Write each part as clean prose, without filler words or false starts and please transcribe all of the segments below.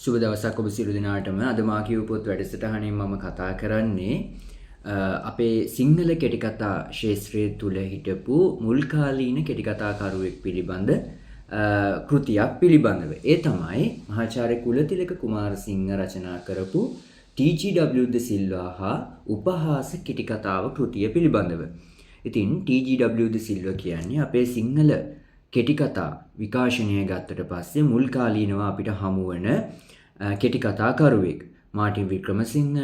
සුබ දවසක් ඔබ සියලු දෙනාටම. අද මා කියූ පොත් වැඩසටහනින් මම කතා කරන්නේ අපේ සිංහල කෙටිකතා ශාස්ත්‍රයේ තුල හිටපු මුල් කාලීන කෙටිකතාකරුවෙක් පිළිබඳ කෘතියක් පිළිබඳව. ඒ තමයි මහාචාර්ය කුලතිලක කුමාරසිංහ රචනා කරපු T.G.W. ද සිල්වා හා උපහාස කෙටිකතාව කෘතිය පිළිබඳව. ඉතින් T.G.W. ද සිල්වා කියන්නේ අපේ සිංහල කෙටිකතා විකාශනය ගත්තට පස්සේ මුල් කාලීනව අපිට හමුවන කෙටිකතාකරුවෙක්. මාටින් වික්‍රමසිංහ,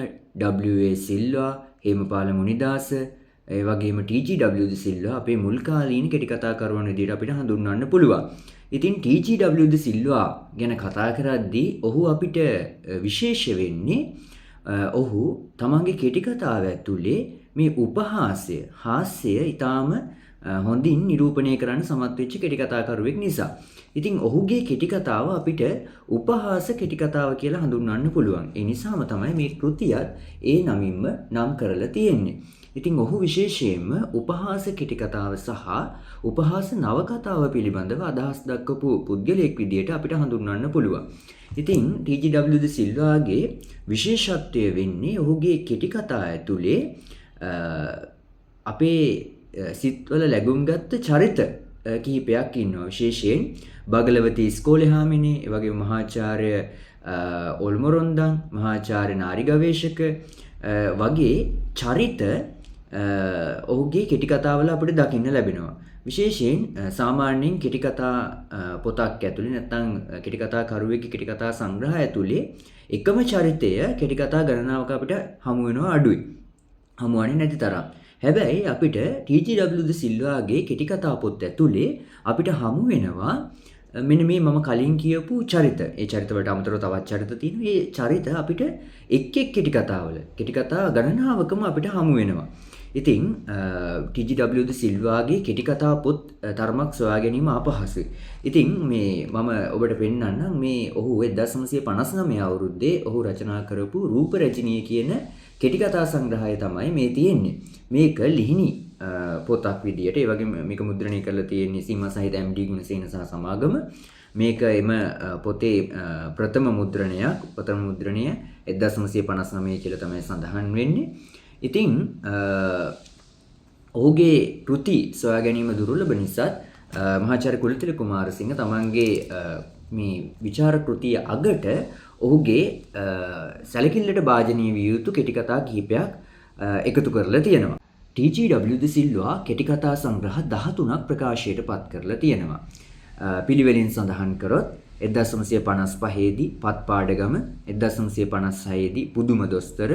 W.A. සිල්වා, හේමපාල මුනිදාස, ඒ වගේම T.G.W. ද සිල්වා අපේ මුල් කාලීන කෙටිකතාකරුවන් විදිහට අපිට හඳුන්වන්න පුළුවන්. ඉතින් T.G.W. ද සිල්වා ගැන කතා කරද්දී ඔහු අපිට විශේෂ වෙන්නේ ඔහු තමන්ගේ කෙටිකතාව ඇතුලේ මේ උපහාසය, හාස්‍ය ඊටාම හොඳින් නිරූපණය කරන්න සමත් වෙච්ච කෙටිකතාකරුවෙක් නිසා. ඉතින් ඔහුගේ කෙටිකතාව අපිට උපහාස කෙටිකතාව කියලා හඳුන්වන්න පුළුවන්. ඒ නිසාම තමයි මේ කෘතියත් ඒ නමින්ම නම් කරලා තියෙන්නේ. ඉතින් ඔහු විශේෂයෙන්ම උපහාස කෙටිකතාව සහ උපහාස නවකතාව පිළිබඳව අදහස් දක්වපු පුද්ගලයෙක් විදිහට අපිට හඳුන්වන්න පුළුවන්. ඉතින් T.G.W. ද සිල්වාගේ විශේෂත්වය වෙන්නේ ඔහුගේ කෙටිකතා ඇතුලේ අපේ සිත්වල ලැබුම් ගත්ත චරිත කිහිපයක් ඉන්නවා. විශේෂයෙන් බගලවති ඉස්කෝලේ හාමිනේ, ඒ වගේම මහාචාර්ය ඔල්මොරොන්දන්, මහාචාර්ය නාරි ගවේෂක වගේ චරිත ඔහුගේ කෙටිකතාවල අපිට දකින්න ලැබෙනවා. විශේෂයෙන් සාමාන්‍යයෙන් කෙටිකතා පොතක් ඇතුලේ නැත්නම් කෙටිකතා කරුවෙක්ගේ කෙටිකතා සංග්‍රහය ඇතුලේ එකම චරිතය කෙටිකතා ගණනාවක අපිට හමු වෙනවා අඩුයි. හමුවන්නේ නැති තරම්. හැබැයි අපිට T.G.W. ද සිල්වාගේ කෙටිකතා පොත් ඇතුලේ අපිට හමු වෙනවා මෙන්න මේ මම කලින් කියපු චරිත. ඒ චරිත වලට අමතරව තවත් චරිත තියෙනවා. මේ චරිත අපිට එක් එක් කෙටිකතාවල කෙටිකතා ගණනාවකම අපිට හමු වෙනවා. ඉතින් T.G.W. ද සිල්වාගේ කෙටිකතා පොත් තරමක් සොයා ගැනීම අපහසුයි. ඉතින් මේ මම ඔබට පෙන්නන්නම් මේ ඔහු 1959 අවුරුද්දේ ඔහු රචනා කරපු රූප රජිනිය කියන කෙටිකතා සංග්‍රහය තමයි මේ තියෙන්නේ. මේක ලිහිණි පොතක් විදියට, ඒ වගේම මේක මුද්‍රණය කරලා තියෙන්නේ සීමා සහිත MD ගුණසේන සහ සමාගම. මේක එම පොතේ ප්‍රථම මුද්‍රණයක්. ප්‍රථම මුද්‍රණය 1959 කියලා තමයි සඳහන් වෙන්නේ. ඉතින් ඔහුගේ කෘති සොයා ගැනීම දුර්ලභ නිසා මහාචාර්ය කුලතිලක කුමාරසිංහ තමන්ගේ මේ විචාර කෘතිය අගට ඔහුගේ සැලකිල්ලට භාජනීය විය යුතු කෙටිකතා කිහිපයක් එකතු කරලා තියෙනවා. T.G.W. ද සිල්වා කෙටිකතා සංග්‍රහ 13ක් ප්‍රකාශයට පත් කරලා තියෙනවා. පිළිවෙලින් සඳහන් කරොත් 1955 දී පත්පාඩගම, 1956 දී පුදුම දොස්තර,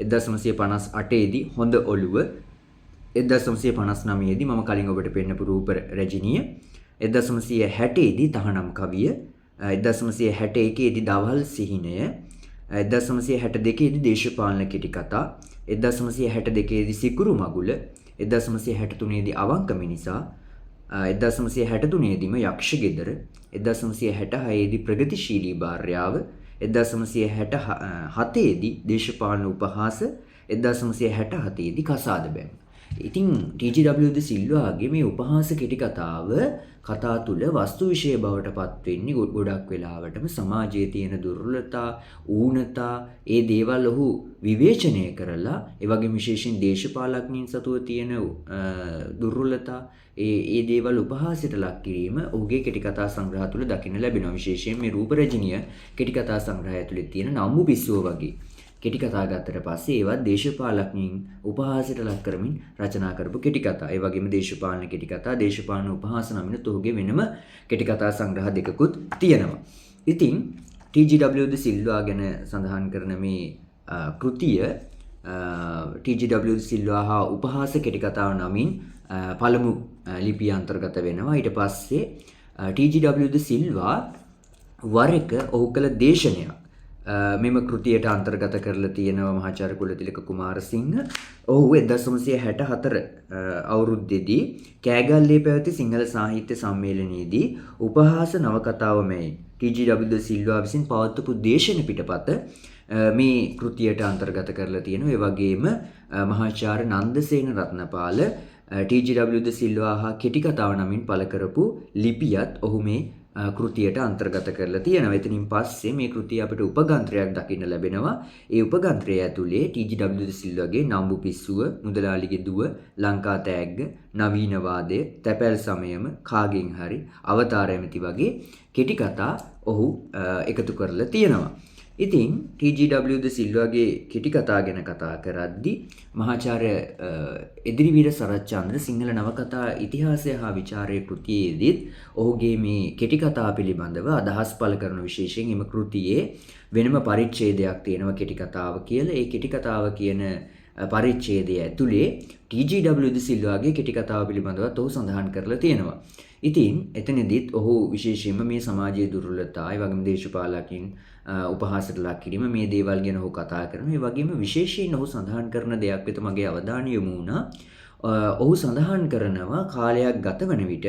1958 දී හොඳ ඔළුව, 1959 දී මම කලින් ඔබට පෙන්නපු රූප රජිනිය, 1960 දී තහනම් කවිය, 1961 දී දවල් සිහිනය, 1962 දී දේශපාලන කෙටිකතා, 1962 දී සිකුරු මගුල, 1963 දී අවංක මිනිසා, 1963 දීම යක්ෂ ගෙදර, 1966 දී ප්‍රගතිශීලී භාර්යාව, 1967 දී දේශපාලන උපහාස, 1967 දී කසාද බැං. ඉතින් T.G.W. ද සිල්වාගේ මේ උපහාස කෙටිකතාව කතා තුල වස්තු විෂය බවට පත් වෙන්නේ ගොඩක් වෙලාවටම සමාජයේ තියෙන දුර්වලතා, ඌනතා, ඒ දේවල් ඔහු විවේචනය කරලා, ඒ වගේම විශේෂයෙන් දේශපාලඥයින් සතුව තියෙන දුර්වලතා, ඒ දේවල් උපහාසයට ලක් කිරීම ඔහුගේ කෙටිකතා සංග්‍රහ තුල දකින්න ලැබෙනවා. විශේෂයෙන් මේ රූප රජිනිය කෙටිකතා සංග්‍රහය ඇතුලේ තියෙන නම්බු පිස්සුව වගේ කෙටිකතා ගත්තට පස්සේ ඒවත් දේශපාලඥයින් උපහාසයට ලක් කරමින් රචනා කරපු කෙටිකතා. ඒ වගේම දේශපාලන කෙටිකතා, දේශපාලන උපහාස නමින් ඔහුගේ වෙනම කෙටිකතා සංග්‍රහ දෙකකුත් තියෙනවා. ඉතින් T.G.W. ද සිල්වා ගැන සඳහන් කරන මේ කෘතිය T.G.W. ද සිල්වා හා උපහාස කෙටිකතාව නමින් පළමු ලිපිය අන්තර්ගත වෙනවා. ඊට පස්සේ T.G.W. ද සිල්වා වර එක ඔහු කළ දේශනයක් මෙම කෘතියට අන්තර්ගත කරලා තියෙනවා මහාචාර්ය කුලතිලක කුමාරසිංහ. ඔහු 1964 අවුරුද්දේදී කෑගල්ලේ පැවති සිංහල සාහිත්‍ය සම්මේලනයේදී උපහාස නවකතාව මෙයි T.G.W. ද සිල්වා විසින් පවත්වපු දේශන පිටපත මේ කෘතියට අන්තර්ගත කරලා තියෙනවා. ඒ වගේම මහාචාර්ය නන්දසේන රත්නපාල ටී.ජී.ඩබ්ලිව් ද සිල්වා හා කෙටි කතාව නමින් පළ කරපු ලිපියත් ඔහු මේ කෘතියට අන්තර්ගත කරලා තියෙනවා. එතනින් පස්සේ මේ කෘතිය අපිට උපගන්ත්‍රයක් දකින්න ලැබෙනවා. ඒ උපගන්ත්‍රය ඇතුලේ ටී.ජී.ඩබ්ලිව් ද සිල්වාගේ නම්බු පිස්සුව, මුදලාලිගේ දුව, ලංකා තෑග්ග, නවීනවාදය, තැපැල් සමයම, කාගෙන් හරි, අවතාර ඇමති වගේ කෙටි කතා ඔහු එකතු කරලා තියෙනවා. ඉතින් ටී.ජී.ඩබ්ලිව් ද සිල්වාගේ කෙටි කතා ගැන කතා කරද්දී මහාචාර්ය එදිරිවීර සරච්චන්ද්‍ර සිංහල නවකතා ඉතිහාසය හා විචාරය කෘතියේදීත් ඔහුගේ මේ කෙටි කතා පිළිබඳව අදහස් පළ කරන විශේෂයෙන් එම කෘතියේ වෙනම පරිච්ඡේදයක් තියෙනවා කෙටි කතාව කියලා. ඒ කෙටි කතාව කියන පරිච්ඡේදය ඇතුලේ ටී.ජී.ඩබ්ලිව් ද සිල්වාගේ කෙටි කතාව පිළිබඳවත් ඔහු සඳහන් කරලා තියෙනවා. ඉතින් එතනදිත් ඔහු විශේෂයෙන්ම මේ සමාජයේ දුර්වලතා, ඒ වගේම දේශපාලකින් උපහාසයට ලක් කිරීම මේ දේවල් ගැන ඔහු කතා කරනවා. ඒ වගේම විශේෂයෙන් ඔහු සඳහන් කරන දෙයක් වෙත මගේ අවධානය යොමු වුණා. ඔහු සඳහන් කරනවා කාලයක් ගත වන විට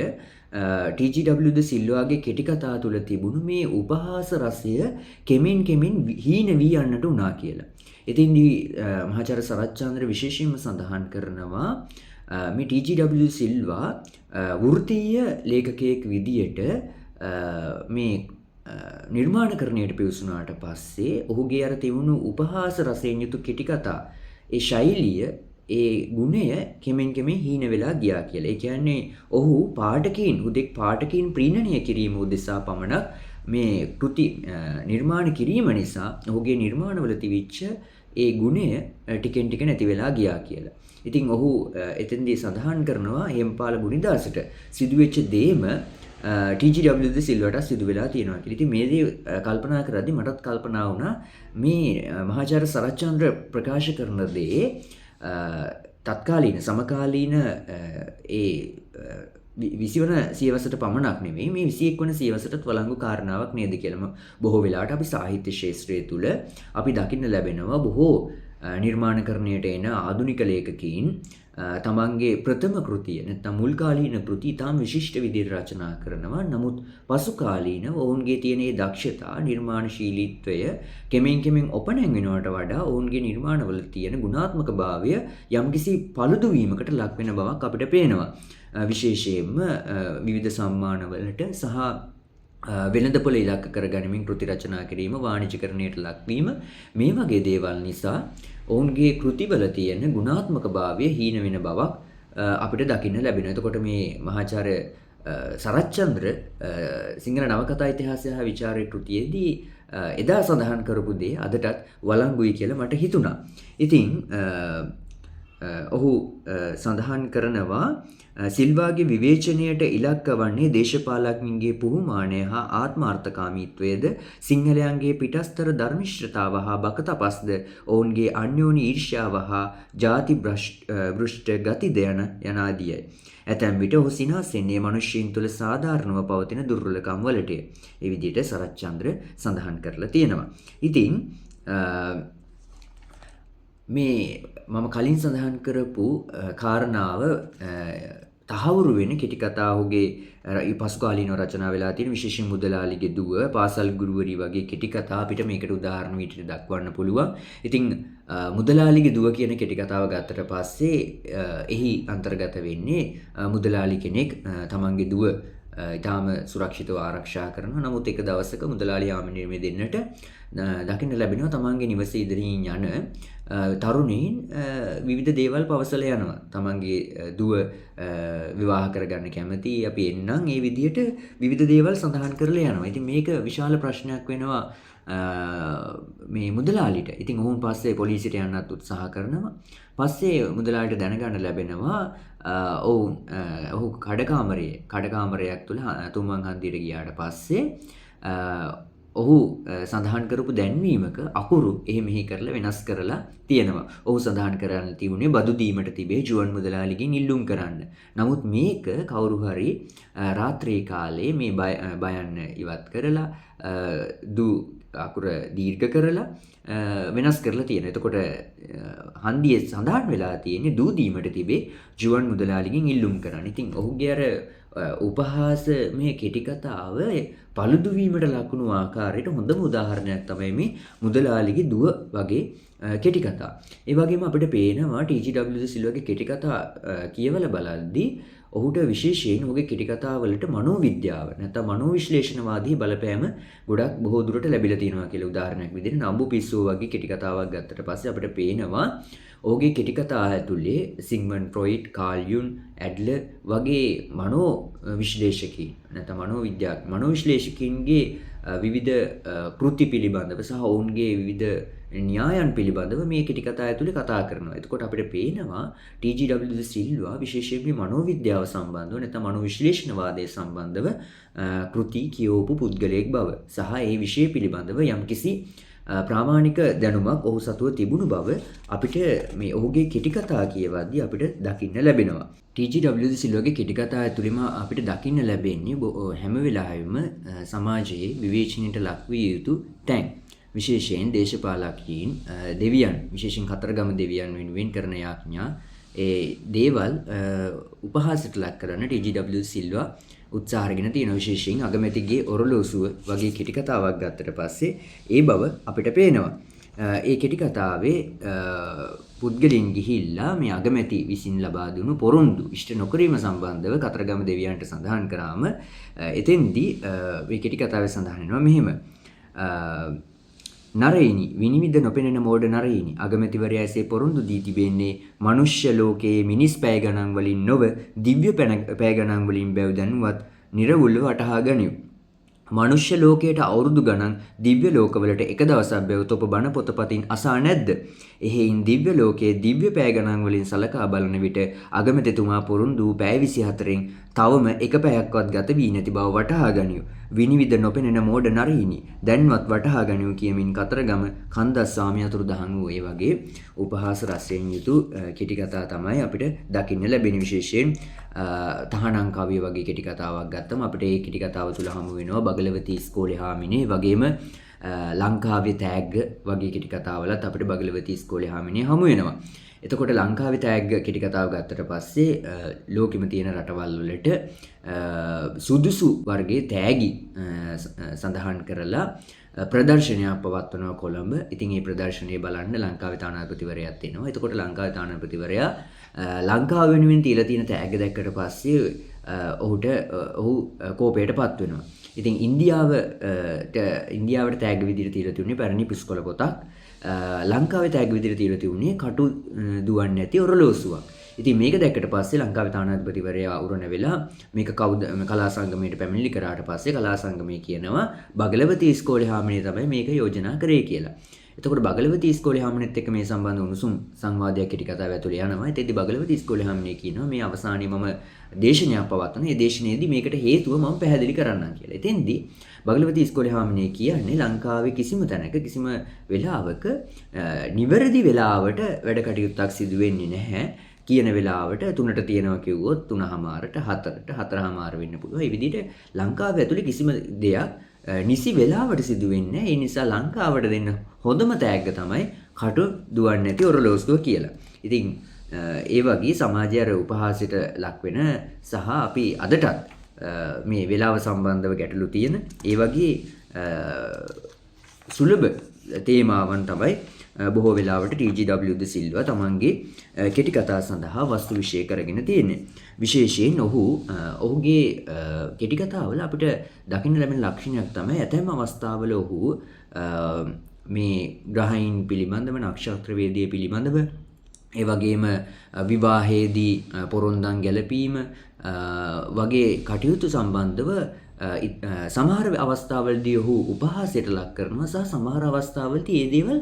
ටී.ජී.ඩබ්ලිව් ද සිල්වාගේ කෙටි කතා තුළ තිබුණු මේ උපහාස රසය කෙමෙන් හීන වී යන්නට උනා කියලා. ඉතින්දී මහාචාර්ය සරච්චන්ද්‍ර විශේෂයෙන්ම සඳහන් කරනවා මේ ටී.ජී.ඩබ්ලිව් සිල්වා වෘත්තීය ලේඛකයෙක් විදියට මේ නිර්මාණකරණයට පිවිසුනාට පස්සේ ඔහුගේ අර තිබුණු උපහාස රසයෙන් යුතු කෙටි කතා ඒ ශෛලිය ඒ ගුණය කෙමෙන් හීන වෙලා ගියා කියලා. ඒ කියන්නේ ඔහු හුදෙක් පාඨකීන් ප්‍රීණනය කිරීම උදෙසා පමණක් මේ කෘති නිර්මාණ කිරීම නිසා ඔහුගේ නිර්මාණවල තිබිච්ච ඒ ගුණය ටිකෙන් ටික නැති වෙලා ගියා කියලා. ඉතින් ඔහු එතෙන්දී සඳහන් කරනවා හේම්පාල ගුණදාසට සිදුවෙච්ච දේම ටී.ජී.ඩබ්ලිව් ද සිල්වාට සිදු වෙලා තියෙනවා කියලා. ඉතින් මේ දේ කල්පනා කරද්දී මටත් කල්පනා වුණා මේ මහාචාර්ය සරච්චන්ද්‍ර ප්‍රකාශ කරන දේ තත්කාලීන සමකාලීන ඒ 20 වන සියවසට පමණක් නෙමෙයි මේ 21 වන සියවසටත් වළංගු කාරණාවක් නේද කියලාම බොහෝ වෙලාවට අපි සාහිත්‍ය ශාස්ත්‍රය තුල අපි දකින්න ලැබෙනවා. බොහෝ නිර්මාණකරණයට එන ආධුනික ලේඛකයින් තමන්ගේ ප්‍රථම කෘතිය නැත්නම් මුල් කාලීන කෘති තාම විශිෂ්ට විදිහට රචනා කරනවා. නමුත් පසු කාලීනව ඔවුන්ගේ තියෙන ඒ දක්ෂතා නිර්මාණශීලීත්වය කෙමෙන් ඔපනැන් වෙනවට වඩා ඔවුන්ගේ නිර්මාණවල තියෙන ගුණාත්මක භාවය යම්කිසි පළුදු වීමකට ලක් වෙන බවක් අපිට පේනවා. විශේෂයෙන්ම විවිධ සම්මානවලට සහ වෙළඳපොළ ඉලක්ක කරගනිමින් කෘති රචනා කිරීම, වාණිජකරණයට ලක්වීම මේ වගේ දේවල් නිසා ඔවුන්ගේ කෘතිවල තියෙන ගුණාත්මක භාවය හීන වෙන බවක් අපිට දකින්න ලැබෙනවා. එතකොට මේ මහාචාර්ය සරච්චන්ද්‍ර සිංහල නවකතා ඉතිහාසය හා විචාරය කෘතියේදී එදා සඳහන් කරපු දේ අදටත් වළංගුයි කියලා මට හිතුණා. ඉතින් ඔහු සඳහන් කරනවා සිල්වාගේ විවේචනයට ඉලක්ක වන්නේ දේශපාලකයන්ගේ පුහුමානය හා ආත්මාර්ථකාමීත්වයද සිංහලයන්ගේ පිටස්තර ධර්මිෂ්ඨතාව හා බකතපස්ද ඔවුන්ගේ අන්‍යෝන්‍ය ඊර්ෂ්‍යාව හා ජාති භ්‍රෂ්ට ගතිද යනාදියයි. ඇතැම් විට ඔහු සිනාසෙන්නේ මනුෂ්‍යයන් තුළ සාධාරණව පවතින දුර්වලකම් වලටය. ඒ විදිහට සරච්චන්ද්‍ර සඳහන් කරලා තියෙනවා. ඉතින් මේ මම කලින් සඳහන් කරපු කාරණාව තහවුරු වෙන කෙටි කතා ඔහුගේ පසු කාලීනව රචනා වෙලා තියෙන විශේෂයෙන් මුදලාලිගේ දුව, පාසල් ගුරුවරිය වගේ කෙටි කතා අපිට මේකට උදාහරණ විදිහට දක්වන්න පුළුවන්. ඉතින් මුදලාලිගේ දුව කියන කෙටි කතාව ගත්තට පස්සේ එහි අන්තර්ගත වෙන්නේ මුදලාලි කෙනෙක් තමන්ගේ දුව ඊටාම සුරක්ෂිතව ආරක්ෂා කරනවා. නමුත් එක දවසක මුදලාලි ආමනීරමේ දෙන්නට දකින්න ලැබෙනවා තමන්ගේ නිවස ඉදිරියෙන් යන තරුණීන් විවිධ දේවල් පවසලා යනවා. තමන්ගේ දුව විවාහ කරගන්න කැමති, අපි එන්නම්, ඒ විදිහට විවිධ දේවල් සඳහන් කරලා යනවා. ඉතින් මේක විශාල ප්‍රශ්නයක් වෙනවා මේ මුදලාලිට. ඉතින් ඔවුන් පස්සේ පොලිසියට යන්නත් උත්සාහ කරනවා. පස්සේ මුදලාලිට දැනගන්න ලැබෙනවා ඔහු කඩකාමරයක් තුළ තුන්වන් හන්දියට ගියාට පස්සේ ඔහු සඳහන් කරපු දැන්වීමක අකුරු මෙහි කරලා වෙනස් කරලා තියෙනවා. ඔහු සඳහන් කරන්න තිබුණේ බදු දීමට තිබේ ජුවන් මුදලාලිගෙන් ඉල්ලුම් කරන්න. නමුත් මේක කවුරු හරි රාත්‍රී කාලේ මේ බයන්න ඉවත් කරලා අකුර දීර්ඝ කරලා වෙනස් කරලා තියෙනවා. එතකොට හන්දියේ සඳහන් වෙලා තියෙන්නේ දූ දීමට තිබේ ජුවන් මුදලාලිගෙන් ඉල්ලුම් කරන්න. ඉතින් ඔහුගේ අර උපහාසමය කෙටි කතාව පළුදු වීමට ලකුණු ආකාරයට හොඳම උදාහරණයක් තමයි මේ මුදලාලිගේ දුව වගේ කෙටි කතා. ඒ වගේම අපිට පේනවා ටීජී.ඩබ්ලිව් සිල්වාගේ කෙටි කතා කියවලා බලද්දී ඔහුට විශේෂයෙන් ඔහුගේ කෙටි කතාවලට මනෝවිද්‍යාව නැත්නම් මනෝවිශ්ලේෂණවාදී බලපෑම ගොඩක් බොහෝ දුරට ලැබිලා තියෙනවා කියලා උදාහරණයක් විදිහට නම්බු පිස්සෝ වගේ කෙටි කතාවක් ගත්තට පස්සේ අපිට පේනවා ඔහුගේ කෙටි කතා ඇතුලේ සිග්මන්ඩ් ෆ්‍රොයිඩ්, කාල් යුන්, ඇඩ්ලර් වගේ මනෝ විශ්ලේෂකීන් නැත්නම් මනෝවිශ්ලේෂකීන්ගේ විවිධ කෘති පිළිබඳව සහ ඔවුන්ගේ විවිධ න්‍යායන් පිළිබඳව මේ කෙටි කතා ඇතුලේ කතා කරනවා. එතකොට අපිට පේනවා ටීජී.ඩබ්ලිව් සිල්වා විශේෂයෙන් මනෝවිද්‍යාව සම්බන්ධව නැත්නම් මනෝවිශ්ලේෂණවාදය සම්බන්ධව කෘති කියවපු පුද්ගලයෙක් බව සහ ඒ විෂය පිළිබඳව යම්කිසි ප්‍රාමාණික දැනුමක් ඔහු සතුව තිබුණු බව අපිට මේ ඔහුගේ කෙටි කතා කියවද්දී අපිට දකින්න ලැබෙනවා. ටීජී.ඩබ්ලිව් සිල්වාගේ කෙටි කතා ඇතුළේම අපිට දකින්න ලැබෙන්නේ හැම වෙලාවෙම සමාජයේ විවේචනයට ලක්විය යුතු තැන්. විශේෂයෙන් දේශපාලකයන් දෙවියන් විශේෂයෙන් කතරගම දෙවියන් වෙනුවෙන් කරන යාඥා ඒ දේවල් උපහාසයට ලක් කරන ටීජී.ඩබ්ලිව් සිල්වා උත්සාහ කරගෙන තියෙන විශේෂයෙන් අගමැතිගේ ඔරලෝසුව වගේ කෙටි කතාවක් ගත්තට පස්සේ ඒ බව අපිට පේනවා. ඒ කෙටි කතාවේ පුද්ගලයන් ගිහිල්ලා මේ අගමැති විසින් ලබා දුණු පොරොන්දු ඉෂ්ට නොකිරීම සම්බන්ධව කතරගම දෙවියන්ට සඳහන් කරාම එතෙන්දී මේ කෙටි කතාවේ සඳහන් වෙනවා මෙහෙම. නරයිනි විනිවිද නොපෙනෙන මෝඩ නරයිනි අගමැතිවරයා එසේ පොරොන්දු දී තිබෙන්නේ මනුෂ්‍ය ලෝකයේ මිනිස් පැය ගණන් වලින් නොව දිව්‍ය පැය ගණන් වලින් බැව් දැනුවත් නිර්වුල්ව වටහා ගනිව්. මනුෂ්‍ය ලෝකයට අවුරුදු ගණන් දිව්‍ය ලෝකවලට එක දවසක් බැවුත් ඔබ බණ පොතපතින් අසා නැද්ද? එහෙයින් දිව්‍ය ලෝකයේ දිව්‍ය පැය ගණන් වලින් සලකා බලන විට අගමැතිතුමා පොරොන්දු වූ පැය 24න් තවම එක පැයක්වත් ගත වී නැති බව වටහා ගනිව්. විනිවිද නොපෙනෙන මෝඩ නරයිනි දැන්වත් වටහා ගනිව් කියමින් කතරගම කන්දස්සාමි අතුරුදහන් වූ ඒ වගේ උපහාස රසයෙන් යුතු කෙටි කතා තමයි අපිට දකින්න ලැබෙන. විශේෂයෙන් තහනම් කවිය වගේ කෙටි කතාවක් ගත්තම අපිට ඒ කෙටි කතාව තුල හමු වෙනවා බගලවති ඉස්කෝලේ හාමිනේ වගේම ලංකාවේ තෑග්ග වගේ කෙටි කතාවලත් අපිට බගලවති ඉස්කෝලේ හාමිනේ හමු වෙනවා. එතකොට ලංකාවේ තෑග්ග කෙටි කතාව ගත්තට පස්සේ ලෝකෙම තියෙන රටවල් වලට සුදුසු වර්ගයේ තෑගි සඳහන් කරලා ප්‍රදර්ශනයක් පවත්වනවා කොළඹ. ඉතින් මේ ප්‍රදර්ශනය බලන්න ලංකාවේ තානාපතිවරයාත් එනවා. එතකොට ලංකාවේ තානාපතිවරයා ලංකාව වෙනුවෙන් තියලා තියෙන තෑග්ග දැක්කට පස්සේ ඔහු කෝපයටපත් වෙනවා. ඉතින් ඉන්දියාවට තෑග්ග විදිහට තියලා තියුනේ පැරණි පිස්කොළ පොතක්. ලංකාවේ තෑග්ග විදිහට තියලා තියුනේ කටු දුවන්නේ නැති ඔරලෝසුවක්. ඉතින් මේක දැක්කට පස්සේ ලංකාවේ තානාපතිවරයා උරණ වෙලා මේක කවුද කලා සංගමයට පැමිණිලි කරාට පස්සේ කලා සංගමය කියනවා බගලවති ඉස්කෝලේ හාමිනේ තමයි මේක යෝජනා කරේ කියලා. එතකොට බගලවති ඉස්කෝලේ හාමිනේත් එක්ක මේ සම්බන්ධ උණුසුම් සංවාදයක් කෙටි කතාව ඇතුළේ යනවා. ඒතෙදි බගලවති ඉස්කෝලේ හාමිනේ කියනවා මේ අවසානයේ මම දේශනයක් පවත්වන. මේ දේශනයේදී මේකට හේතුව මම පැහැදිලි කරන්නම් කියලා. එතෙන්දී බගලවති ඉස්කෝලේ හාමිනේ කියන්නේ ලංකාවේ කිසිම තැනක කිසිම වෙලාවක නිවැරදි වෙලාවට වැඩ කටයුත්තක් සිදු වෙන්නේ නැහැ. කියන වෙලාවට 3ට තියෙනවා කිව්වොත් 3:00ට 4ට 4:00 වෙන්න පුළුවන්. ඒ විදිහට ලංකාව ඇතුලේ කිසිම දෙයක් නිසි වෙලාවට සිදු වෙන්නේ නැහැ. ඒ නිසා ලංකාවට දෙන්න හොඳම තෑග්ග තමයි කටු දුවන්නේ නැති ඔරලෝසුව කියලා. ඉතින් ඒ වගේ සමාජයේ අර උපහාසයට ලක් වෙන සහ අපි අදටත් මේ වෙලාව සම්බන්ධව ගැටලු තියෙන ඒ වගේ සුලභ තේමාවන් තමයි බොහෝ වෙලාවට ටීජී.ඩබ්ලිව් සිල්වා තමන්ගේ කෙටි කතා සඳහා වස්තු විෂය කරගෙන තියෙන්නේ. විශේෂයෙන් ඔහුගේ කෙටි කතාවල අපිට දකින්න ලැබෙන ලක්ෂණයක් තමයි ඇතැම් අවස්ථාවල ඔහු මේ ග්‍රහයින් පිළිබඳව නක්ෂත්‍ර වේදයේ පිළිබඳව ඒ වගේම විවාහයේදී පොරොන්දම් ගැලපීම වගේ කටයුතු සම්බන්ධව සමහර අවස්ථාවලදී ඔහු උපහාසයට ලක් කරනවා සහ සමහර අවස්ථාවලදී මේ දේවල්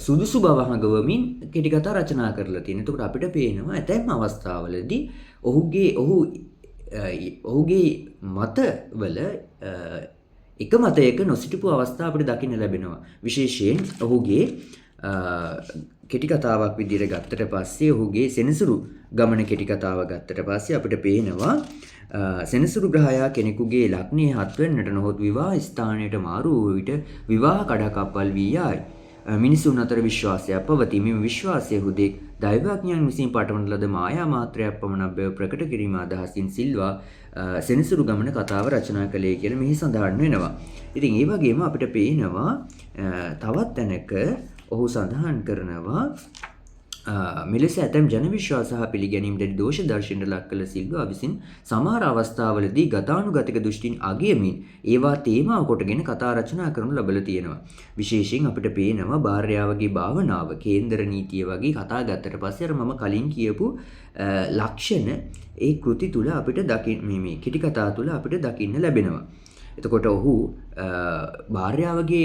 සුදුසු බව හඟවමින් කෙටි කතා රචනා කරලා තියෙනවා. එතකොට අපිට පේනවා ඇතැම් අවස්ථාවලදී ඔහුගේ මතවල එක මතයක නොසිටපු අවස්ථා අපිට දකින්න ලැබෙනවා. විශේෂයෙන් ඔහුගේ කෙටි කතාවක් විදිහට ගත්තට පස්සේ ඔහුගේ සෙනසුරු ගමන කෙටි කතාව ගත්තට පස්සේ අපිට පේනවා සෙනසුරු ග්‍රහයා කෙනෙකුගේ ලග්නයේ 7 වෙනිට නොහොත් විවාහ ස්ථානයට මාරු වූ විට විවාහ කඩකප්පල් වී යයි. මිනිසුන් අතර විශ්වාසයක් පවතී. මෙම විශ්වාසය හුදෙක් දෛවඥයන් විසින් පටවන ලද මායා මාත්‍රයක් පමණක් බව ප්‍රකට කිරීම අදහසින් සිල්වා සෙනසුරු ගමන කතාව රචනා කළේ කියලා මෙහි සඳහන් වෙනවා. ඉතින් ඒ වගේම අපිට පේනවා තවත් තැනක ඔහු සඳහන් කරනවා මෙලෙස ඇතැම් ජන විශ්වාස හා පිළිගැනීමට දෝෂ දර්ශනයට ලක් කළ සිල්වා විසින් සමහර අවස්ථාවලදී ගතානුගතික දෘෂ්ටින් අගයමින් ඒවා තේමාව කොටගෙන කතා රචනා කරනු ලබලා තියෙනවා. විශේෂයෙන් අපිට පේනවා භාර්යාවගේ භාවනාව, කේන්දර නීතිය වගේ කතා ගත්තට පස්සේ අර මම කලින් කියපු ලක්ෂණ ඒ කෘති තුල අපිට මේ කෙටි කතා තුල අපිට දකින්න ලැබෙනවා. එතකොට ඔහු භාර්යාවගේ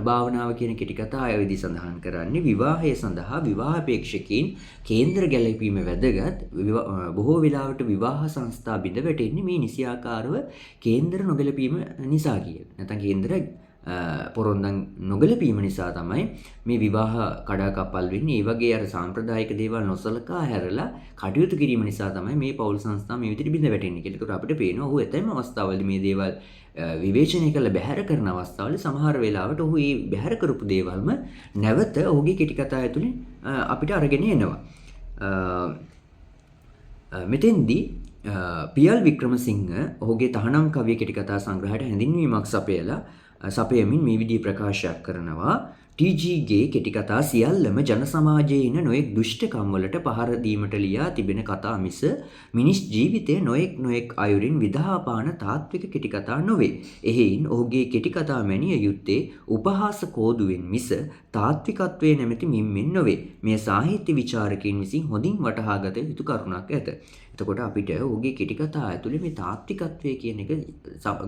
භාවනාව කියන කෙටි කතාවේදී සඳහන් කරන්නේ විවාහය සඳහා විවාහපේක්ෂකයන් කේන්දර ගැලපීම වැදගත්. බොහෝ වෙලාවට විවාහ සංස්ථා බිඳ වැටෙන්නේ මේ නිසියාකාරව කේන්දර නොගැලපීම නිසා කියලා. නැත්නම් කේන්දර පොරොන්දම් නොගැලපීම නිසා තමයි මේ විවාහ කඩාකප්පල් වෙන්නේ. ඒ වගේ අර සාම්ප්‍රදායික දේවල් නොසලකා හැරලා කටයුතු කිරීම නිසා තමයි මේ පෞල් සංස්ථා මේ විදිහට බිඳ වැටෙන්නේ කියලා. ඒකට අපිට පේනවා ඔහු ඇතැම් අවස්ථාවලදී මේ දේවල් විවේචනය කළ බැහැර කරන අවස්ථාවල සමහර වෙලාවට ඔහු මේ බැහැර කරපු දේවල්ම නැවත ඔහුගේ කෙටි කතා ඇතුළේ අපිට අරගෙන එනවා. මෙතෙන්දී පියල් වික්‍රමසිංහ ඔහුගේ තහනම් කවිය කෙටි කතා සංග්‍රහයට හැඳින්වීමක් සපයමින් මේ විදිහේ ප්‍රකාශයක් කරනවා. ටීජීගේ කෙටි කතා සියල්ලම ජන සමාජයේ ඉන්න නොයෙක් දුෂ්ටකම් වලට පහර දීමට ලියා තිබෙන කතා මිස මිනිස් ජීවිතය නොයෙක් අයුරින් විදහාපාන තාත්වික කෙටි කතා නොවේ. එහෙයින් ඔහුගේ කෙටි කතා මැනිය යුත්තේ උපහාස කෝදුවෙන් මිස තාත්විකත්වයේ නැමැති මිම්මෙන් නොවේ. මේ සාහිත්‍ය විචාරකයන් විසින් හොඳින් වටහාගත යුතු කරුණක් ඇත. එතකොට අපිට ඔහුගේ කෙටි කතා ඇතුලේ මේ තාත්විකත්වය කියන එක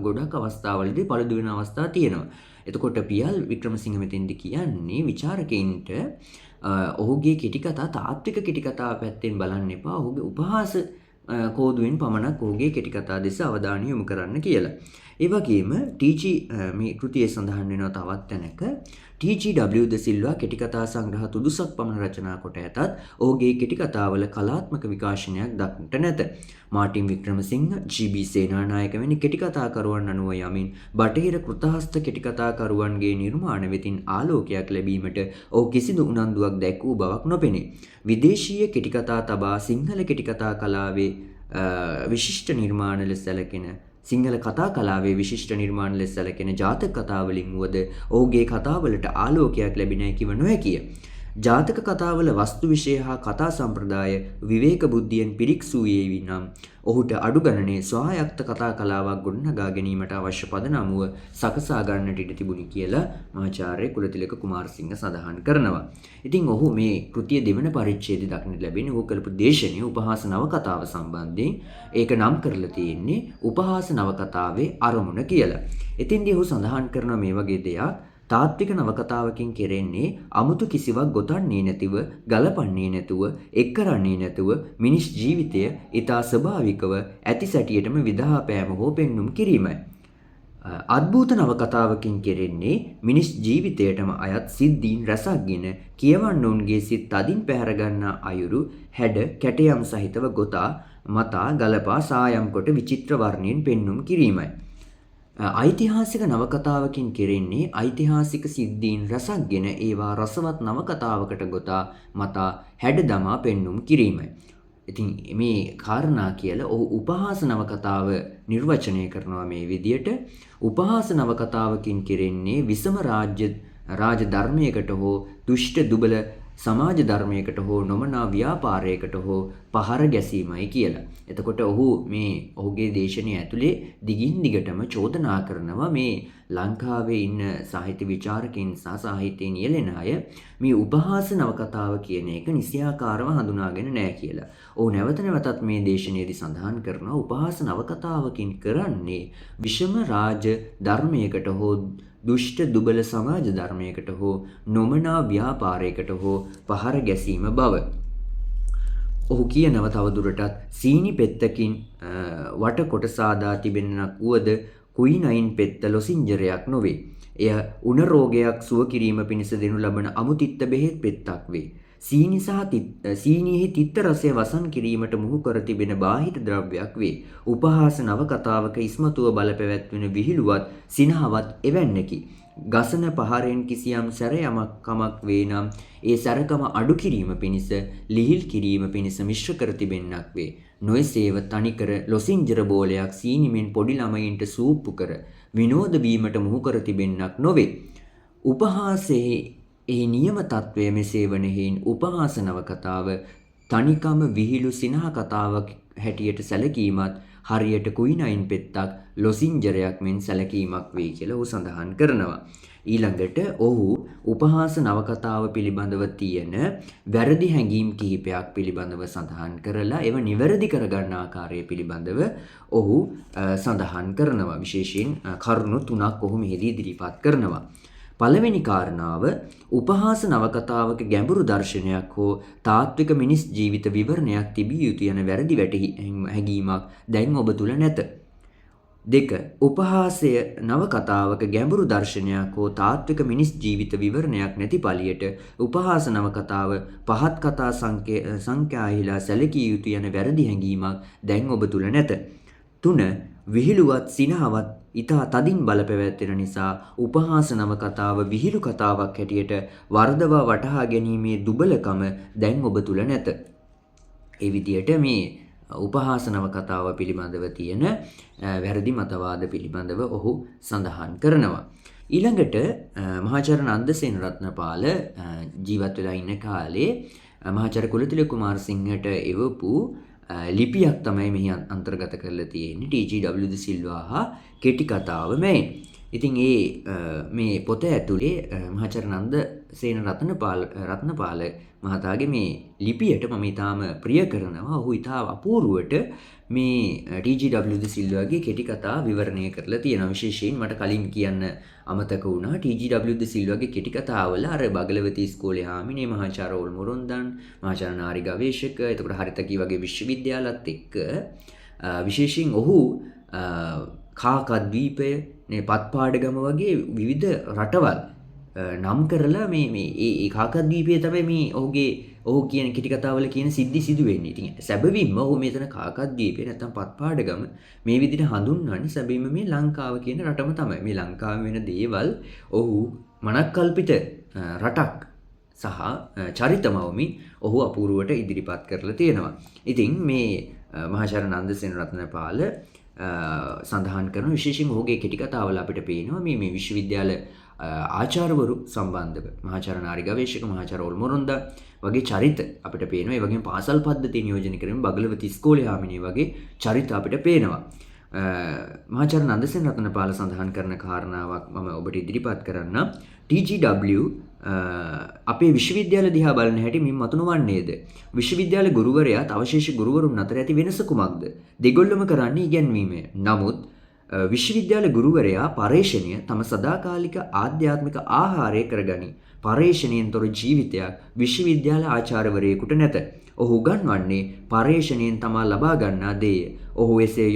ගොඩක් අවස්ථාවලදී පළදු වෙන අවස්ථා තියෙනවා. එතකොට පියල් වික්‍රමසිංහ මෙතෙන්දි කියන්නේ විචාරකයින්ට ඔහුගේ කෙටි කතා තාත්වික කෙටි කතා පැත්තෙන් බලන්න එපා. ඔහුගේ උපහාස කෝදුවෙන් පමණක් ඔහුගේ කෙටි කතා දෙස අවධානය යොමු කරන්න කියලා. ඒ වගේම ටීජී මේ කෘතියේ සඳහන් වෙනවා තවත් තැනක ටීජී.ඩබ්ලිව් ද සිල්වා කෙටි කතා සංග්‍රහ තුදුසක් පමණ රචනා කොට ඇතත් ඔහුගේ කෙටි කතාවල කලාත්මක විකාශනයක් දක්නට නැත. Martin Wickremesinghe, GB. සේනානායක වැනි කෙටි කතාකරුවන් අනුව යමින් බටහිර කෘතහස්ත කෙටි කතාකරුවන්ගේ නිර්මාණ වෙතින් ආලෝකයක් ලැබීමට ඔහු කිසිදු උනන්දුවක් දැක්වූ බවක් නොපෙනේ. විදේශීය කෙටි කතා තබා සිංහල කෙටි කතා කලාවේ විශිෂ්ට නිර්මාණ ලෙස සැලකෙන සිංහල කතා කලාවේ විශිෂ්ට නිර්මාණ ලෙස සැලකෙන ජාතක කතාවලින් වුවද ඔහුගේ කතාවලට ආලෝකයක් ලැබිනයි කිව නොහැකිය. ජාතක කතාවල වස්තු විෂය හා කතා සම්ප්‍රදාය විවේක බුද්ධියෙන් පිරික්සුවේ නම් ඔහුට අඩු ගණනේ ස්වායත්ත කතා කලාවක් ගොඩනගා ගැනීමට අවශ්‍ය පදනමුව සකසා ගන්නට ඉඩ තිබුණි කියලා මහාචාර්ය කුලතිලක කුමාරසිංහ සඳහන් කරනවා. ඉතින් ඔහු මේ කෘතිය දෙවන පරිච්ඡේදය දක්නට ලැබෙන ඔහු කළපු දේශනය උපහාස නවකතාව සම්බන්ධයෙන් ඒක නම් කරලා තියෙන්නේ උපහාස නවකතාවේ අරමුණ කියලා. එතෙන්දී ඔහු සඳහන් කරන මේ වගේ දෙයක් තාත්වික නවකතාවකින් කෙරෙන්නේ අමුතු කිසිවක් ගොතන්නේ නැතිව, ගලපන්නේ නැතුව, එක් කරන්නේ නැතුව මිනිස් ජීවිතය ඊටා ස්වභාවිකව ඇති සැටියටම විදහාපෑම හෝ පෙන්눔 කිරීමයි. අද්භූත නවකතාවකින් කෙරෙන්නේ මිනිස් ජීවිතයටම අයත් සිද්ධීන් රසක්ගෙන කියවන්නවුන්ගේ සිත් තදින් පැහැර ගන්නා අයුරු හැඩ කැටයම් සහිතව ගොතා මතා ගලපා සායම් කොට විචිත්‍ර වර්ණයෙන් පෙන්눔 කිරීමයි. ඓතිහාසික නවකතාවකින් කෙරෙන්නේ ඓතිහාසික සිද්ධීන් රසක්ගෙන ඒවා රසවත් නවකතාවකට ගොතා මතා හැඩ දමා පෙන්눔 කිරීමයි. ඉතින් මේ කාරණා කියලා ඔහු උපහාස නවකතාව නිර්වචනය කරනවා මේ විදියට. උපහාස නවකතාවකින් කෙරෙන්නේ විසම රාජ ධර්මයකට හෝ දුෂ්ට දුබල සමාජ ධර්මයකට හෝ නොමනා ව්‍යාපාරයකට හෝ පහර ගැසීමයි කියලා. එතකොට ඔහු මේ ඔහුගේ දේශනය ඇතුලේ දිගින් දිගටම චෝදනා කරනවා මේ ලංකාවේ ඉන්න සාහිත්‍ය විචාරකයන් සහ සාහිත්‍යයෙන් යෙලෙන අය මේ උපහාස නවකතාව කියන එක නිසියාකාරව හඳුනාගෙන නැහැ කියලා. ඔහු නැවත නැවතත් මේ දේශනයේදී සඳහන් කරනවා උපහාස නවකතාවකින් කරන්නේ විෂම රාජ ධර්මයකට හෝ දුෂ්ට දුබල සමාජ ධර්මයකට හෝ නොමනා ව්‍යාපාරයකට හෝ පහර ගැසීම බව. ඔහු කියනව තවදුරටත් සීනි පෙත්තකින් වට කොට සාදා තිබෙන්නක් වුවද කුයිනයින් පෙත්ත ලොසින්ජරයක් නොවේ. එය උණ රෝගයක් සුව කිරීම පිණිස දෙනු ලබන අමුතිත්ත බෙහෙත් පෙත්තක් වේ. සීනි සහ සීනියෙහි තිත්ත රසය වසන් කිරීමට මුහු කර තිබෙන බාහිර ද්‍රව්‍යයක් වේ. උපහාස නවකතාවක ඉස්මතුව බල පැවැත්වෙන විහිළුවත් සිනහවත් එවැන්නකි. ගසන පහරෙන් කිසියම් සැර යමක් කමක් වේ නම් ඒ සැරකම අඩු කිරීම පිණිස ලිහිල් කිරීම පිණිස මිශ්‍ර කර තිබෙන්නක් වේ. නොයසේව තනිකර ලොසින්ජර බෝලයක් සීනිමෙන් පොඩි ළමයින්ට සූප්පු කර විනෝද වීමට මුහු කර තිබෙන්නක් නොවේ. උපහාසයේ එහි නියම තත්වය මෙසේ වන හේයින් උපහාස නවකතාව තනිකම විහිළු සිනහ කතාවක් හැටියට සැලකීමත් හරියට කුයිනයින් පෙත්තක් ලොසින්ජරයක් මෙන් සැලකීමක් වෙයි කියලා ඔහු සඳහන් කරනවා. ඊළඟට ඔහු උපහාස නවකතාව පිළිබඳව තියෙන වැරදි හැඟීම් කිහිපයක් පිළිබඳව සඳහන් කරලා ඒව නිවැරදි කරගන්න ආකාරය පිළිබඳව ඔහු සඳහන් කරනවා. විශේෂයෙන් කරුණු 3ක් ඔහු මෙහිදී ඉදිරිපත් කරනවා. පළවෙනි කාරණාව උපහාස නවකතාවක ගැඹුරු දර්ශනයක් හෝ තාත්වික මිනිස් ජීවිත විවරණයක් තිබිය යුතු යන වැරදි හැඟීමක් දැන් ඔබ තුල නැත. 2. උපහාසය නවකතාවක ගැඹුරු දර්ශනයක් හෝ තාත්වික මිනිස් ජීවිත විවරණයක් නැති පළියට උපහාස නවකතාව පහත් කතා සංඛ්‍යාහිලා සැලකිය යුතු යන වැරදි හැඟීමක් දැන් ඔබ තුල නැත. 3. විහිළුවත් සිනහවත් ඉතා තදින් බලපැවැත්වෙන නිසා උපහාස නවකතාව විහිළු කතාවක් හැටියට වර්ධවා වටහා ගැනීමේ දුබලකම දැන් ඔබ තුල නැත. ඒ විදිහට මේ උපහාස නවකතාව පිළිබඳව තියෙන වැරදි මතවාද පිළිබඳව ඔහු සඳහන් කරනවා. ඊළඟට මහාචාර්ය නන්දසේන රත්නපාල ජීවත් වෙලා ඉන්න කාලේ මහාචාර්ය කුලතිලක කුමාරසිංහට එවපු ලිපියක් තමයි මෙහි අන්තර්ගත කරලා තියෙන්නේ. ටී.ජී.ඩබ්ලිව්.ද සිල්වා හා කෙටි කතාව මෙයි. ඉතින් මේ පොත ඇතුලේ මහාචාර්ය නන්දසේන රත්නපාල මහතාගේ මේ ලිපියට මම ඊටාම ප්‍රිය කරනවා. ඔහු ඊටා අපූර්වට මේ ටී.ජී.ඩබ්ලිව්.ද සිල්වාගේ කෙටි කතා විවරණය කරලා තියෙනවා. විශේෂයෙන් මට කලින් කියන්න අමතක වුණා. ටී.ජී.ඩබ්ලිව්.ද සිල්වාගේ කෙටි කතාවල අර බගලවති ඉස්කෝලේ හාමිනේ මහාචාර්ය ඕල්මොරොන්දන්, මහාචාර්ය නාරි ගවේෂක, එතකොට හරිතකී වගේ විශ්වවිද්‍යාලත් එක්ක විශේෂයෙන් ඔහු කාකද්වීපය, පත්පාඩගම වගේ විවිධ රටවල් නම් කරලා මේ කාකද්වීපයේ තමයි මේ ඔහු කියන කෙටි කතාවල කියන සිද්ධි සිදු වෙන්නේ. ඉතින් සැබවින්ම ඔහු මෙතන කාකද්වීපය නැත්නම් පත්පාඩගම මේ විදිහට හඳුන්වන්නේ සැබවින්ම මේ ලංකාව කියන රටම තමයි. මේ ලංකාවේ වෙන දේවල් ඔහු මනක්කල්පිත රටක් සහ චරිතමවමින් ඔහු අපූර්වට ඉදිරිපත් කරලා තියෙනවා. ඉතින් මේ මහාචාර්ය නන්දසේන රත්නපාල සඳහන් කරන විශේෂයෙන් ඔහුගේ කෙටි කතාවල අපිට පේනවා මේ විශ්වවිද්‍යාල ආචාර්යවරු සම්බන්ධව මහාචාර්ය නාරි ගවේෂක මහාචාර්ය ඕල්මොරොන්ද වගේ චරිත අපිට පේනවා. ඒ වගේම පාසල් පද්ධතිය නියෝජනය කරමින් බගලවති ඉස්කෝලේ හාමිනේ වගේ චරිත අපිට පේනවා. මහාචාර්ය නන්දසේන රත්නපාල සඳහන් කරන කාරණාවක් මම ඔබට ඉදිරිපත් කරන්න. ටී.ජී.ඩබ්ලිව් අපේ විශ්වවිද්‍යාල දිහා බලන හැටි මින් මතු නොවන්නේද? විශ්වවිද්‍යාල ගුරුවරයාත් අවශේෂ ගුරුවරුන් අතර ඇති වෙනස කුමක්ද? දෙගොල්ලම කරන්නේ ඉගැන්වීම. නමුත් විශ්වවිද්‍යාල ගුරුවරයා පරේෂණය තම සදාකාලික ආධ්‍යාත්මික ආහාරය කරගනි. පරේෂණයෙන් තොර ජීවිතයක් විශ්වවිද්‍යාල ආචාර්යවරයෙකුට නැත. ඔහු උගන්වන්නේ පරේෂණයෙන් තමා ලබා ගන්නා දේය. ඔහු එසේ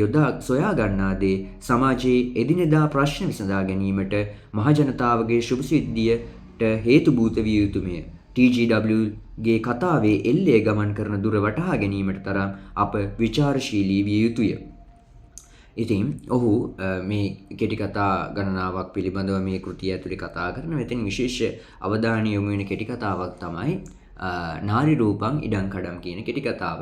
සොයා ගන්නා දේ සමාජයේ එදිනෙදා ප්‍රශ්න විසඳා ගැනීමට මහජනතාවගේ සුභ සිද්ධියට හේතුභූත විය යුතුමය. ටී.ජී.ඩබ්ලිව්.ගේ කතාවේ එල්ලේ ගමන් කරන දුර වටහා ගැනීමට තරම් අප විචාරශීලී විය යුතුය. ඉතින් ඔහු මේ කෙටි කතා ගණනාවක් පිළිබඳව මේ කෘතිය ඇතුලේ කතා කරන මෙතන විශේෂ අවධානය යොමු වෙන කෙටි කතාවක් තමයි නාරි රූපං ඉඩංකඩම් කියන කෙටි කතාව.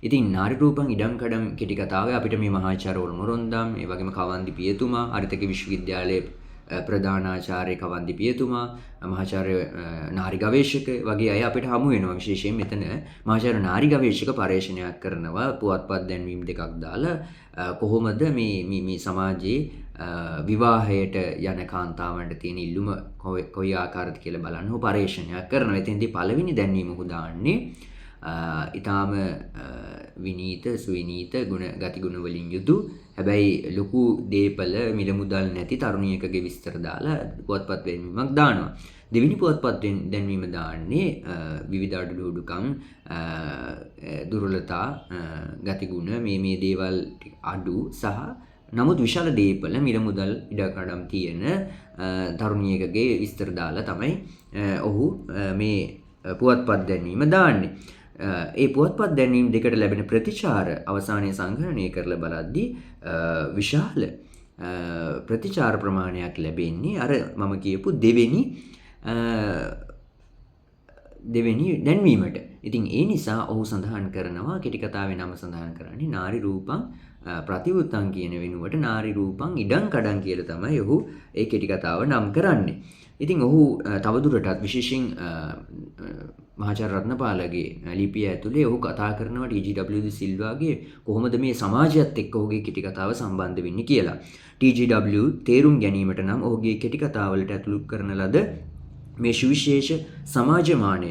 ඉතින් නාරි රූපං ඉඩංකඩම් කෙටි කතාවේ අපිට මේ මහාචාර්ය ඕල්මොරොන්දම්, ඒ වගේම කවන්දි පියතුමා, හරිතක විශ්වවිද්‍යාලයේ ප්‍රධානාචාර්ය කවන්දි පියතුමා, මහාචාර්ය නාරි ගවේෂක වගේ අය අපිට හමු වෙනවා. විශේෂයෙන් මෙතන මහාචාර්ය නාරි ගවේෂක පරේක්ෂණයක් කරනවා පුවත්පත් දැන්වීම් දෙකක් දාලා කොහොමද මේ සමාජයේ විවාහයට යන කාන්තාවන්ට තියෙන ඉල්ලුම කොයි ආකාරද කියලා බලන්න ඔහු පරේක්ෂණයක් කරනවා. එතෙන්දී පළවෙනි දැන්වීම ඔහු දාන්නේ ඊටාම විනීත සුවිනීත ගතිගුණ වලින් යුතු හැබැයි ලොකු දීපල මිල මුදල් නැති තරුණියකගේ විස්තර දාලා පුවත්පත් දැන්වීමක් දානවා. දෙවෙනි පුවත්පත් දැන්වීම දාන්නේ විවිධ අඩුලුඩුකම් දුර්වලතා ගතිගුණ මේ දේවල් අඩු සහ නමුත් විශාල දීපල මිල මුදල් ඉඩකඩම් තියෙන තරුණියකගේ විස්තර දාලා තමයි ඔහු මේ පුවත්පත් දැන්වීම දාන්නේ. ඒ පුවත්පත් දැන්වීම් දෙකට ලැබෙන ප්‍රතිචාර අවසානයේ සංග්‍රහණය කරලා බලද්දී විශාල ප්‍රතිචාර ප්‍රමාණයක් ලැබෙන්නේ අර මම කියපු දෙවෙනි දැන්වීමට. ඉතින් ඒ නිසා ඔහු සඳහන් කරනවා කෙටි කතාවේ නම සඳහන් කරන්නේ නාරි රූපං ප්‍රතිවුත්තං කියන වෙනුවට නාරි රූපං ඉඩම් කඩම් කියලා තමයි ඔහු ඒ කෙටි කතාව නම් කරන්නේ. ඉතින් ඔහු තවදුරටත් විශේෂයෙන් මහාචාර්ය රත්නපාලගේ ලිපිය ඇතුලේ ඔහු කතා කරනවා ටී.ජී.ඩබ්ලිව්.ඩි සිල්වාගේ කොහොමද මේ සමාජයත් එක්ක ඔහුගේ කෙටි කතාව සම්බන්ධ වෙන්නේ කියලා. ටී.ජී.ඩබ්ලිව් තේරුම් ගැනීමට නම් ඔහුගේ කෙටි කතාවලට ඇතුළු කරන ලද මේ සුවිශේෂ සමාජමානය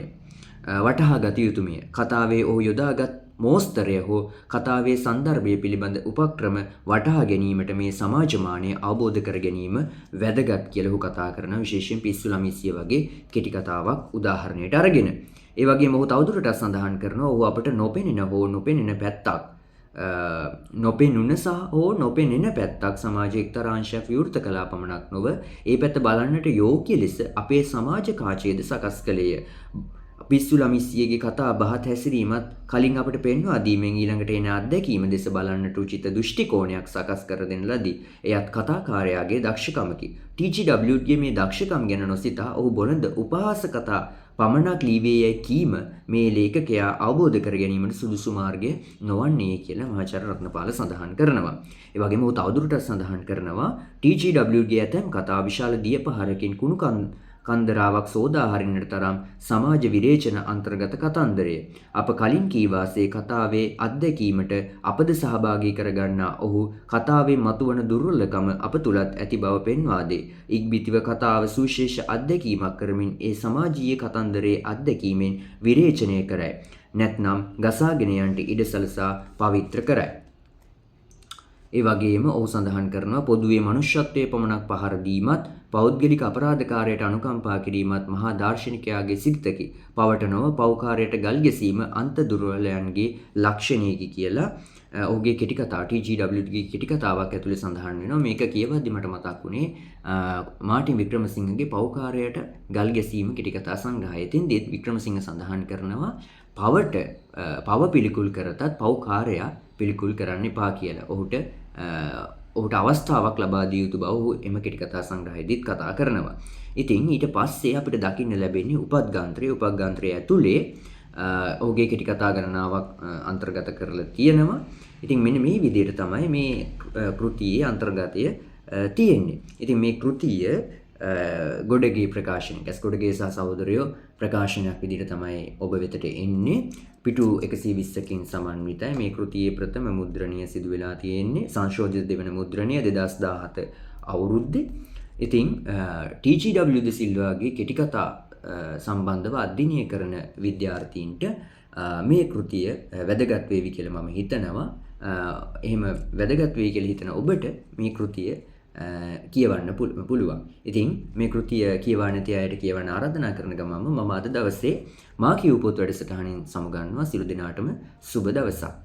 වටහා ගත යුතුමය. කතාවේ ඔහු යොදාගත් මෝස්තරය හෝ කතාවේ සන්දර්භය පිළිබඳ උපක්‍රම වටහා ගැනීමට මේ සමාජමානය අවබෝධ කර ගැනීම වැදගත් කියලා ඔහු කතා කරන විශේෂයෙන් පිස්සු ළමිස්සිය වගේ කෙටි කතාවක් උදාහරණයට අරගෙන. ඒ වගේම ඔහු තවදුරටත් සඳහන් කරනවා ඔහු අපට නොපෙනෙන හෝ නොපෙනෙන පැත්තක් නොපෙනුන සහ හෝ නොපෙනෙන පැත්තක් සමාජයේ එක්තරා අංශයක් විවෘත කළා පමණක් නොව ඒ පැත්ත බලන්නට යෝග්‍ය ලෙස අපේ සමාජ කාචයද සකස් කළේය. පිස්සු ළමිස්සියගේ කතා බහත් හැසිරීමත් කලින් අපට පෙන්වා දීමෙන් ඊළඟට එන අත්දැකීම දෙස බලන්නට උචිත දෘෂ්ටි කෝණයක් සකස් කර දෙන ලදී. එයත් කතාකාරයාගේ දක්ෂකමකි. ටී.ජී.ඩබ්ලිව්.ගේ මේ දක්ෂකම් ගැන නොසිතා ඔහු බොළඳ උපහාස කතා පමණක් ලීවේ යයි කීම මේ ලේඛකයා අවබෝධ කර ගැනීමට සුදුසු මාර්ගය නොවන්නේ කියලා මහාචාර්ය රත්නපාල සඳහන් කරනවා. ඒ වගේම ඔහු තවදුරටත් සඳහන් කරනවා ටී.ජී.ඩබ්ලිව්.ගේ ඇතැම් කතා විශාල දියපහරකින් කුණු කන්දරාවක් සෝදා හරින්නට තරම් සමාජ විරේචන අන්තර්ගත කතන්දරය. අප කලින් කී වාසේ කතාවේ අත්දැකීමට අපද සහභාගී කරගන්නා ඔහු කතාවේ මතුවන දුර්වලකම අප තුලත් ඇති බව පෙන්වා දේ. ඉක්බිතිව කතාව සුවිශේෂ අත්දැකීමක් කරමින් ඒ සමාජීය කතන්දරයේ අත්දැකීමෙන් විරේචනය කරයි. නැත්නම් ගසාගෙන යන්නට ඉඩ සලසා පවිත්‍ර කරයි. ඒ වගේම ඔහු සඳහන් කරනවා පොදුවේ මනුෂ්‍යත්වයේ පමණක් පහර දීමත් පෞද්ගලික අපරාධකාරයට අනුකම්පා කිරීමත් මහා දාර්ශනිකයාගේ සිරිතකි. පවට නොව පෞකාරයට ගල් ගැසීම අන්ත දුර්වලයන්ගේ ලක්ෂණයකි කියලා ඔහුගේ කෙටි කතා ටී.ජී.ඩබ්ලිව්.ගේ කෙටි කතාවක් ඇතුලේ සඳහන් වෙනවා. මේක කියවද්දි මට මතක් වුණේ මාටින් වික්‍රමසිංහගේ පෞකාරයට ගල් ගැසීම කෙටි කතා සංග්‍රහය. එතෙන්දී වික්‍රමසිංහ සඳහන් කරනවා පව පිළිකුල් කරතත් පෞකාරයා පිළිකුල් කරන්න එපා කියලා. ඔහුට අවස්ථාවක් ලබා දිය යුතු බව ඔහු එම කෙටි කතා සංග්‍රහයේදීත් කතා කරනවා. ඉතින් ඊට පස්සේ අපිට දකින්න ලැබෙන්නේ උපග්ගාන්තරය. උපග්ගාන්තරය ඇතුලේ ඔහුගේ කෙටි කතා ගණනාවක් අන්තර්ගත කරලා තියෙනවා. ඉතින් මෙන්න මේ විදිහට තමයි මේ කෘතියේ අන්තර්ගතය තියෙන්නේ. ඉතින් මේ කෘතිය ගොඩගේ ප්‍රකාශනයක්. ගොඩගේ සහ සහෝදරයෝ ප්‍රකාශනයක් විදිහට තමයි ඔබ වෙතට එන්නේ. පිටු 120කින් සමන්විතයි. මේ කෘතියේ ප්‍රථම මුද්‍රණය සිදු වෙලා තියෙන්නේ සංශෝධිත දෙවන මුද්‍රණය 2017 අවුරුද්දේ. ඉතින් ටී.ජී.ඩබ්ලිව්.ඩි සිල්වාගේ කෙටි කතා සම්බන්ධව අධ්‍යයනය කරන විද්‍යාර්ථීන්ට මේ කෘතිය වැදගත් වේවි කියලා මම හිතනවා. එහෙම වැදගත් වෙයි කියලා හිතන ඔබට මේ කෘතිය කියවන්න පුළුවන්. ඉතින් මේ කෘතිය කියවා නැති අයට කියවන්න ආරාධනා කරන ගමන්ම මම අද දවසේ මා කියූ පොත් වැඩසටහනින් සමුගන්නවා. සියලු දෙනාටම සුබ දවසක්.